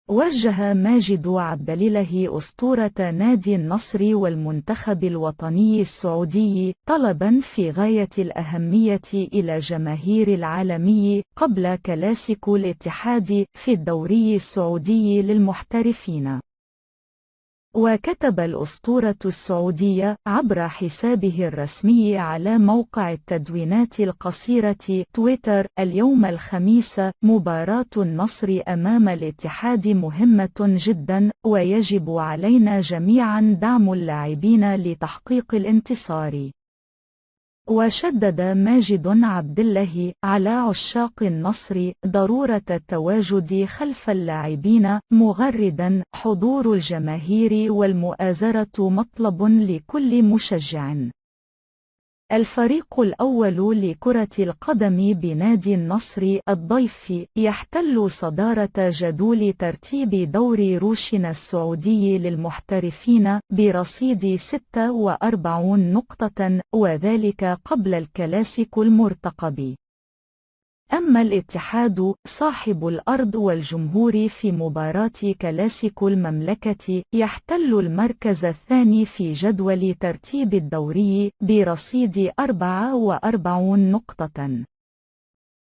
وجه ماجد عبد الإله أسطورة نادي النصر والمنتخب الوطني السعودي طلبا في غاية الأهمية إلى جماهير العالمي قبل كلاسيكو الاتحاد في الدوري السعودي للمحترفين. وكتب الأسطورة السعودية عبر حسابه الرسمي على موقع التدوينات القصيرة تويتر اليوم الخميس: مباراة النصر أمام الاتحاد مهمة جدا، ويجب علينا جميعا دعم اللاعبين لتحقيق الانتصار. وشدد ماجد عبد الله على عشاق النصر ضرورة التواجد خلف اللاعبين، مغردا: حضور الجماهير والمؤازرة مطلب لكل مشجع. الفريق الأول لكرة القدم بنادي النصر الضيف يحتل صدارة جدول ترتيب دوري روشن السعودي للمحترفين برصيد 46 نقطة، وذلك قبل الكلاسيكو المرتقب. أما الاتحاد صاحب الأرض والجمهور في مباراة كلاسيكو المملكة يحتل المركز الثاني في جدول ترتيب الدوري برصيد 44 نقطة.